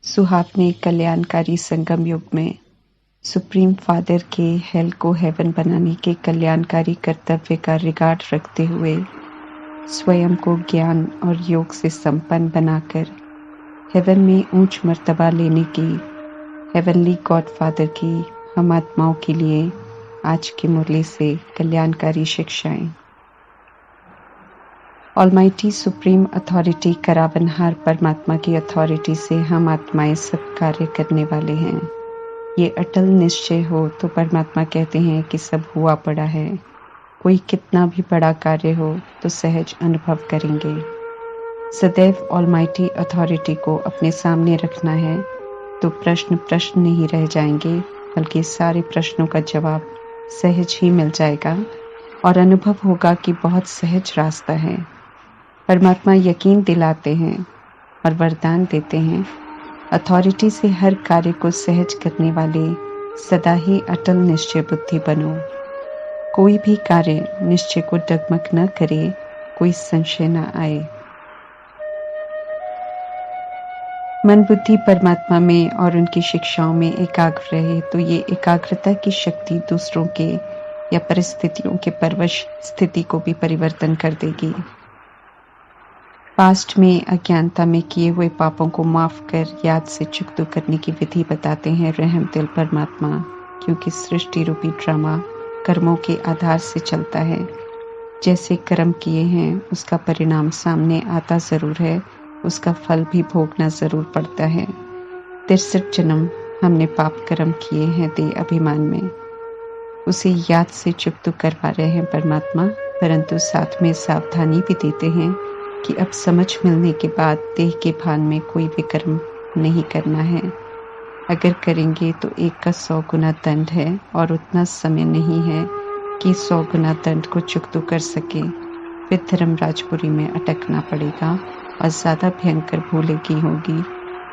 सुहावने कल्याणकारी संगम युग में सुप्रीम फादर के हेल को हेवन बनाने के कल्याणकारी कर्तव्य का रिगार्ड रखते हुए स्वयं को ज्ञान और योग से संपन्न बनाकर हेवन में ऊंच मर्तबा लेने की हेवनली गॉड फादर की हम आत्माओं के लिए आज की मुरली से कल्याणकारी शिक्षाएं। ऑलमाइटी सुप्रीम अथॉरिटी करावनहार परमात्मा की अथॉरिटी से हम आत्माएं सब कार्य करने वाले हैं। ये अटल निश्चय हो तो परमात्मा कहते हैं कि सब हुआ पड़ा है। कोई कितना भी बड़ा कार्य हो तो सहज अनुभव करेंगे। सदैव ऑलमाइटी अथॉरिटी को अपने सामने रखना है तो प्रश्न नहीं रह जाएंगे, बल्कि सारे प्रश्नों का जवाब सहज ही मिल जाएगा और अनुभव होगा कि बहुत सहज रास्ता है। परमात्मा यकीन दिलाते हैं और वरदान देते हैं। अथॉरिटी से हर कार्य को सहज करने वाले सदा ही अटल निश्चय बुद्धि बनो। कोई भी कार्य निश्चय को डगमग न करे, कोई संशय न आए। मन बुद्धि परमात्मा में और उनकी शिक्षाओं में एकाग्र रहे तो ये एकाग्रता की शक्ति दूसरों के या परिस्थितियों के परवश स्थिति को भी परिवर्तन कर देगी। पास्ट में अज्ञानता में किए हुए पापों को माफ कर याद से चुकतो करने की विधि बताते हैं रहम दिल परमात्मा, क्योंकि सृष्टि रूपी ड्रामा कर्मों के आधार से चलता है। जैसे कर्म किए हैं उसका परिणाम सामने आता जरूर है, उसका फल भी भोगना जरूर पड़ता है। 63 जन्म हमने पाप कर्म किए हैं देह अभिमान में, उसे याद से चुकतो करवा रहे हैं परमात्मा, परंतु साथ में सावधानी भी देते हैं कि अब समझ मिलने के बाद देह के भान में कोई भी कर्म नहीं करना है। अगर करेंगे तो 1 का 100 गुना दंड है और उतना समय नहीं है कि 100 गुना दंड को चुकतो कर सके। फिर धर्मराजपुरी में अटकना पड़ेगा और ज़्यादा भयंकर भूलें की होगी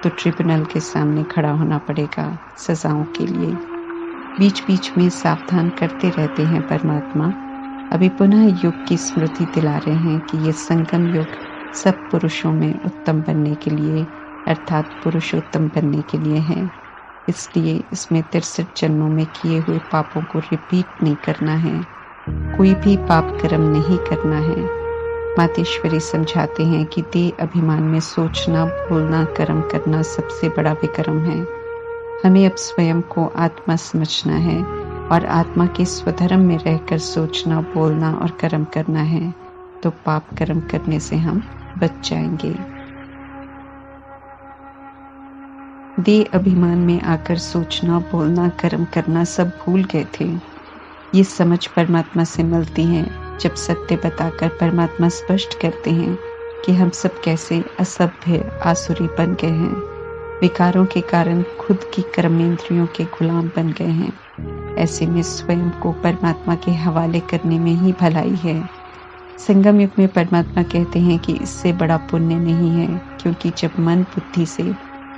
तो ट्रिब्यूनल के सामने खड़ा होना पड़ेगा सजाओं के लिए। बीच बीच में सावधान करते रहते हैं परमात्मा। अभी पुनः युग की स्मृति दिला रहे हैं कि ये संगम युग सब पुरुषों में उत्तम बनने के लिए अर्थात पुरुषोत्तम बनने के लिए है। इसलिए इसमें 63 जन्मों में किए हुए पापों को रिपीट नहीं करना है, कोई भी पाप कर्म नहीं करना है। मातेश्वरी समझाते हैं कि देह अभिमान में सोचना, बोलना, कर्म करना सबसे बड़ा विकर्म है। हमें अब स्वयं को आत्मा समझना है और आत्मा के स्वधर्म में रहकर सोचना, बोलना और कर्म करना है, तो पाप कर्म करने से हम बच जाएंगे। देह अभिमान में आकर सोचना, बोलना, कर्म करना सब भूल गए थे। ये समझ परमात्मा से मिलती है जब सत्य बताकर परमात्मा स्पष्ट करते हैं कि हम सब कैसे असभ्य आसुरी बन गए हैं। विकारों के कारण खुद की कर्मेंद्रियों के गुलाम बन गए हैं। ऐसे में स्वयं को परमात्मा के हवाले करने में ही भलाई है। संगम युग में परमात्मा कहते हैं कि इससे बड़ा पुण्य नहीं है, क्योंकि जब मन बुद्धि से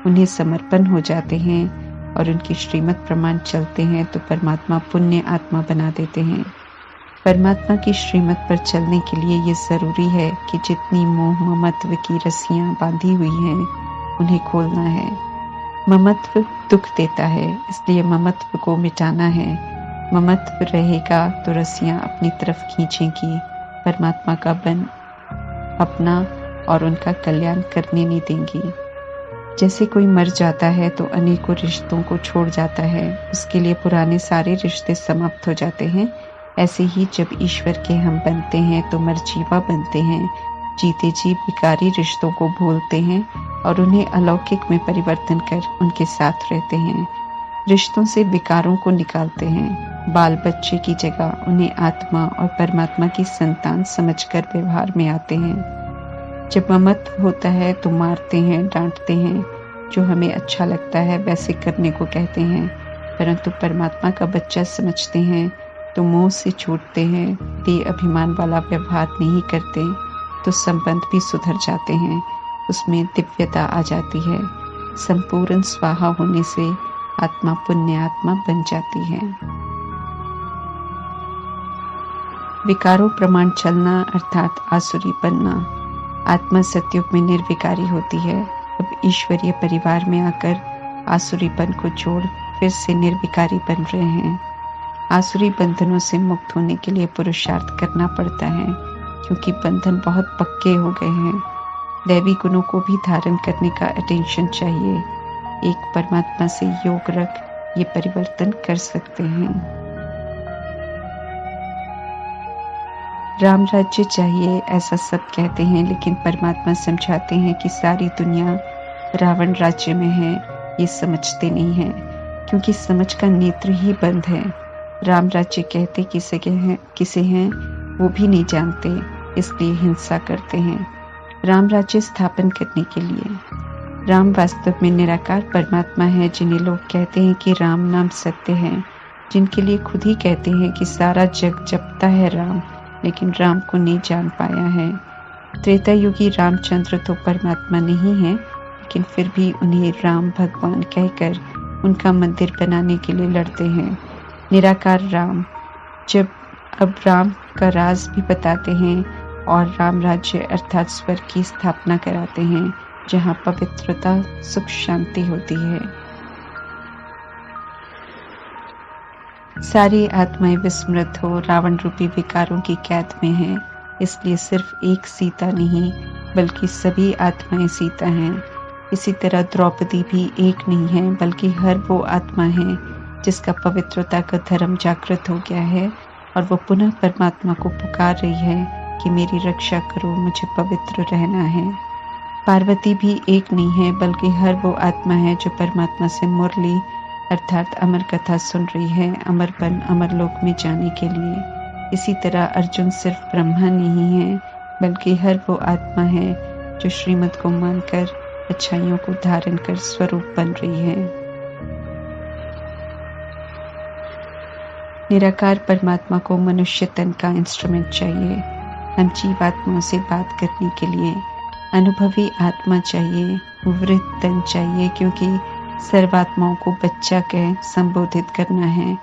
उन्हें समर्पण हो जाते हैं और उनकी श्रीमत प्रमाण चलते हैं तो परमात्मा पुण्य आत्मा बना देते हैं। परमात्मा की श्रीमत पर चलने के लिए ये जरूरी है कि जितनी मोह ममत्व की रस्सियां बांधी हुई हैं उन्हें खोलना है। ममत्व दुख देता है, इसलिए ममत्व को मिटाना है। ममत्व रहेगा तो रस्सियां अपनी तरफ खींचेंगी, परमात्मा का बन अपना और उनका कल्याण करने नहीं देंगी। जैसे कोई मर जाता है तो अनेकों रिश्तों को छोड़ जाता है, उसके लिए पुराने सारे रिश्ते समाप्त हो जाते हैं। ऐसे ही जब ईश्वर के हम बनते हैं तो मरजीवा बनते हैं, जीते जी विकारी रिश्तों को भूलते हैं और उन्हें अलौकिक में परिवर्तन कर उनके साथ रहते हैं। रिश्तों से विकारों को निकालते हैं। बाल बच्चे की जगह उन्हें आत्मा और परमात्मा की संतान समझकर व्यवहार में आते हैं। जब ममत्व होता है तो मारते हैं, डांटते हैं, जो हमें अच्छा लगता है वैसे करने को कहते हैं, परंतु परमात्मा का बच्चा समझते हैं तो मोह से छूटते हैं, देह अभिमान वाला व्यवहार नहीं करते तो संबंध भी सुधर जाते हैं, उसमें दिव्यता आ जाती है। संपूर्ण स्वाहा होने से आत्मा पुण्य आत्मा बन जाती है। विकारों प्रमाण चलना अर्थात आसुरी बनना। आत्मा सतयुग में निर्विकारी होती है, अब ईश्वरीय परिवार में आकर आसुरीपन को छोड़ फिर से निर्विकारी बन रहे हैं। आसुरी बंधनों से मुक्त होने के लिए पुरुषार्थ करना पड़ता है, क्योंकि बंधन बहुत पक्के हो गए हैं। दैवी गुणों को भी धारण करने का अटेंशन चाहिए। एक परमात्मा से योग रख ये परिवर्तन कर सकते हैं। राम राज्य चाहिए ऐसा सब कहते हैं, लेकिन परमात्मा समझाते हैं कि सारी दुनिया रावण राज्य में है। ये समझते नहीं हैं, क्योंकि समझ का नेत्र ही बंद है। राम राज्य कहते किसे हैं वो भी नहीं जानते, इसलिए हिंसा करते हैं राम राज्य स्थापन करने के लिए। राम वास्तव में निराकार परमात्मा है, जिन्हें लोग कहते हैं कि राम नाम सत्य है, जिनके लिए खुद ही कहते हैं कि सारा जग जपता है राम, लेकिन राम को नहीं जान पाया है। त्रेता युगी रामचंद्र तो परमात्मा नहीं है, लेकिन फिर भी उन्हें राम भगवान कहकर उनका मंदिर बनाने के लिए लड़ते हैं। निराकार राम जब अब राम का राज भी बताते हैं और राम राज्य अर्थात स्वर्ग की स्थापना कराते हैं, जहाँ पवित्रता सुख शांति होती है। सारी आत्माएं विस्मृत हो रावण रूपी विकारों की कैद में हैं, इसलिए सिर्फ एक सीता नहीं बल्कि सभी आत्माएं सीता हैं। इसी तरह द्रौपदी भी एक नहीं है, बल्कि हर वो आत्मा है जिसका पवित्रता का धर्म जागृत हो गया है और वो पुनः परमात्मा को पुकार रही है कि मेरी रक्षा करो, मुझे पवित्र रहना है। पार्वती भी एक नहीं है, बल्कि हर वो आत्मा है जो परमात्मा से मुरली अर्थात अमर कथा सुन रही है, अमरपन अमरलोक में जाने के लिए। इसी तरह अर्जुन सिर्फ ब्रह्मा नहीं है, बल्कि हर वो आत्मा है जो श्रीमत को मानकर अच्छाइयों को धारण कर स्वरूप बन रही है। निराकार परमात्मा को मनुष्य तन का इंस्ट्रूमेंट चाहिए। हम जीवात्माओं से बात करने के लिए अनुभवी आत्मा चाहिए, वृद्ध तन चाहिए, क्योंकि सर्वात्माओं को बच्चा कह संबोधित करना है।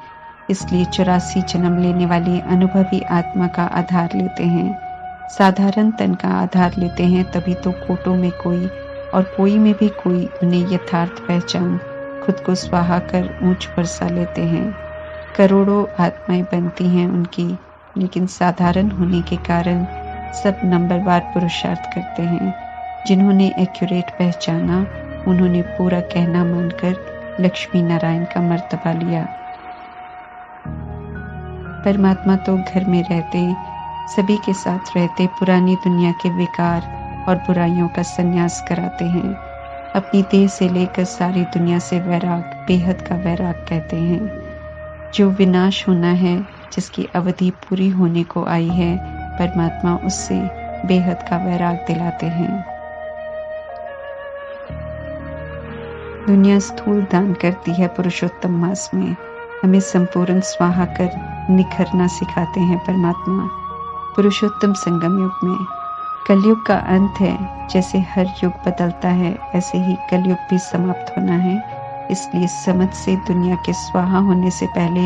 इसलिए 84 जन्म लेने वाली अनुभवी आत्मा का आधार लेते हैं। साधारण तन का आधार लेते हैं, तभी तो कोटों में कोई और कोई में भी कोई उन्हें यथार्थ पहचान खुद को स्वाहा कर ऊंच बरसा लेते हैं। करोड़ों आत्माएं बनती हैं उनकी, लेकिन साधारण होने के कारण सब नंबरवार पुरुषार्थ करते हैं। जिन्होंने एक्यूरेट पहचाना, उन्होंने पूरा कहना मानकर लक्ष्मी नारायण का मर्तबा लिया। परमात्मा तो घर में रहते, सभी के साथ रहते, पुरानी दुनिया के विकार और बुराइयों का संन्यास कराते हैं। अपनी देह से लेकर सारी दुनिया से वैराग, बेहद का वैराग कहते हैं। जो विनाश होना है, जिसकी अवधि पूरी होने को आई है, परमात्मा उससे बेहद का वैराग दिलाते हैं। दुनिया स्थूल दान करती है पुरुषोत्तम मास में। हमें संपूर्ण स्वाहा कर निखरना सिखाते हैं परमात्मा पुरुषोत्तम संगम युग में। कलयुग का अंत है। जैसे हर युग बदलता है, ऐसे ही कलयुग भी समाप्त होना है। इसलिए समझ से दुनिया के स्वाहा होने से पहले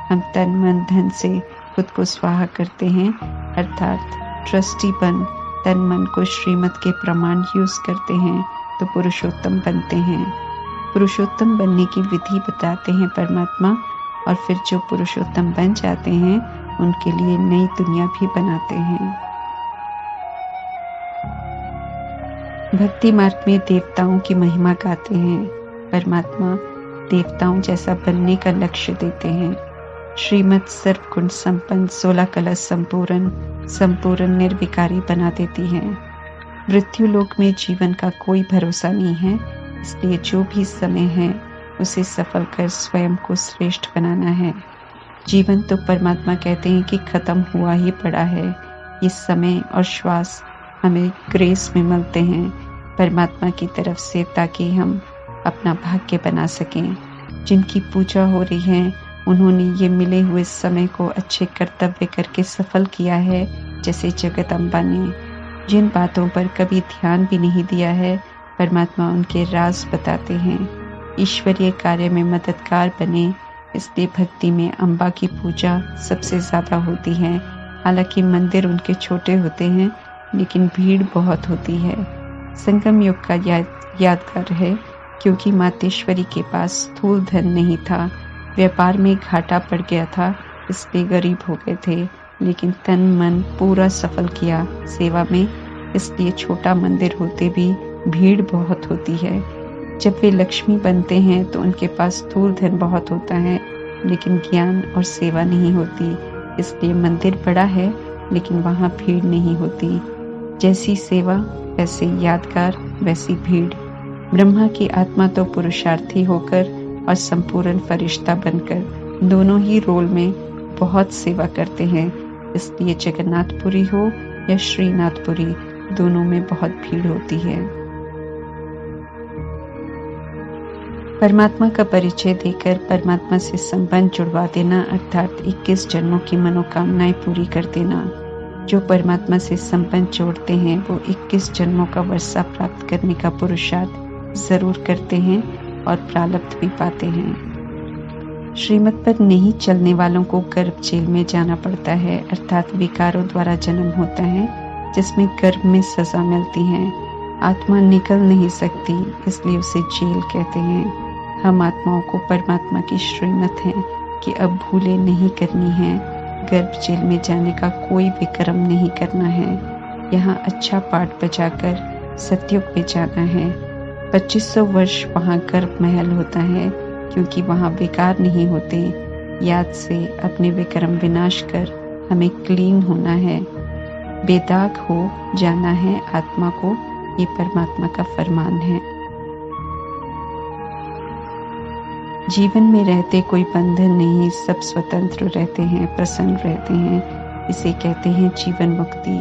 हम तन मन धन से खुद को स्वाहा करते हैं, अर्थात ट्रस्टी बन तन मन को श्रीमत के प्रमाण यूज करते हैं तो पुरुषोत्तम बनते हैं। पुरुषोत्तम बनने की विधि बताते हैं परमात्मा, और फिर जो पुरुषोत्तम बन जाते हैं उनके लिए नई दुनिया भी बनाते हैं। भक्ति मार्ग में देवताओं की महिमा गाते हैं। परमात्मा देवताओं जैसा बनने का लक्ष्य देते हैं। श्रीमत सर्वगुण संपन्न 16 कलश संपूर्ण निर्विकारी बना देती है। मृत्यु लोक में जीवन का कोई भरोसा नहीं है, इसलिए जो भी समय है उसे सफल कर स्वयं को श्रेष्ठ बनाना है। जीवन तो परमात्मा कहते हैं कि खत्म हुआ ही पड़ा है। ये समय और श्वास हमें ग्रेस में मिलते हैं परमात्मा की तरफ से, ताकि हम अपना भाग्य बना सकें। जिनकी पूजा हो रही है, उन्होंने ये मिले हुए समय को अच्छे कर्तव्य करके सफल किया है। जैसे जगदम्बा ने जिन बातों पर कभी ध्यान भी नहीं दिया है, परमात्मा उनके राज बताते हैं। ईश्वरीय कार्य में मददगार बने, इसलिए भक्ति में अम्बा की पूजा सबसे ज्यादा होती है। हालांकि मंदिर उनके छोटे होते हैं, लेकिन भीड़ बहुत होती है। संगम युग का यादगार है क्योंकि मातेश्वरी के पास स्थूल धन नहीं था, व्यापार में घाटा पड़ गया था, इसलिए गरीब हो गए थे, लेकिन तन मन पूरा सफल किया सेवा में, इसलिए छोटा मंदिर होते भी भीड़ बहुत होती है। जब वे लक्ष्मी बनते हैं तो उनके पास स्थूल धन बहुत होता है, लेकिन ज्ञान और सेवा नहीं होती, इसलिए मंदिर बड़ा है लेकिन वहाँ भीड़ नहीं होती। जैसी सेवा वैसे यादगार वैसी भीड़। ब्रह्मा की आत्मा तो पुरुषार्थी होकर और संपूर्ण फरिश्ता बनकर दोनों ही रोल में बहुत सेवा करते हैं, इसलिए जगन्नाथपुरी हो या श्रीनाथपुरी दोनों में बहुत भीड़ होती है। परमात्मा का परिचय देकर परमात्मा से संबंध जुड़वा देना अर्थात 21 जन्मों की मनोकामनाएं पूरी कर देना। जो परमात्मा से संबंध जोड़ते हैं वो 21 जन्मों का वर्षा प्राप्त करने का पुरुषार्थ जरूर करते हैं और प्रारब्ध भी पाते हैं। श्रीमत पर नहीं चलने वालों को गर्भ जेल में जाना पड़ता है, अर्थात विकारों द्वारा जन्म होता है जिसमें गर्भ में सजा मिलती है। आत्मा निकल नहीं सकती, इसलिए उसे जेल कहते हैं। हम आत्माओं को परमात्मा की श्रीमत है कि अब भूले नहीं करनी है, गर्भ जेल में जाने का कोई विक्रम नहीं करना है, यहाँ अच्छा पाठ बजाकर सतयुग में जाना है। 2500 वर्ष वहाँ गर्भ महल होता है क्योंकि वहाँ विकार नहीं होते। याद से अपने विक्रम विनाश कर हमें क्लीन होना है, बेदाग हो जाना है आत्मा को, ये परमात्मा का फरमान है। जीवन में रहते कोई बंधन नहीं, सब स्वतंत्र रहते हैं, प्रसन्न रहते हैं, इसे कहते हैं जीवन मुक्ति,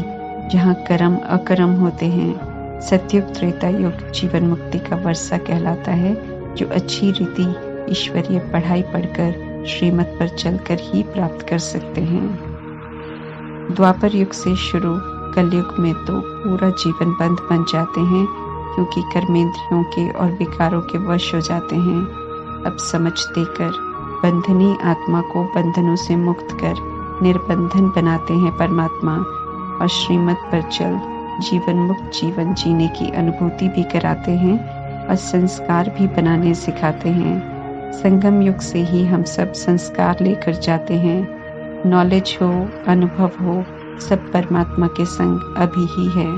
जहाँ कर्म अकर्म होते हैं। सतयुग त्रेता युग जीवन मुक्ति का वर्षा कहलाता है, जो अच्छी रीति ईश्वरीय पढ़ाई पढ़कर श्रीमत पर चलकर ही प्राप्त कर सकते हैं। द्वापर युग से शुरू कलयुग में तो पूरा जीवन बंध बन जाते हैं क्योंकि कर्मेंद्रियों के और विकारों के वश हो जाते हैं। अब समझ देकर बंधनी आत्मा को बंधनों से मुक्त कर निर्बंधन बनाते हैं परमात्मा और श्रीमत पर चल जीवन मुक्त जीवन जीने की अनुभूति भी कराते हैं और संस्कार भी बनाने सिखाते हैं। संगम युग से ही हम सब संस्कार लेकर जाते हैं। नॉलेज हो, अनुभव हो, सब परमात्मा के संग अभी ही है।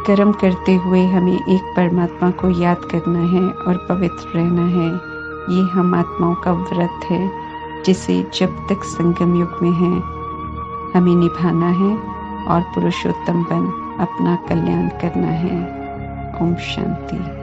कर्म करते हुए हमें एक परमात्मा को याद करना है और पवित्र रहना है। ये हम आत्माओं का व्रत है जिसे जब तक संगम युग में है हमें निभाना है और पुरुषोत्तम बन अपना कल्याण करना है। ओम शांति।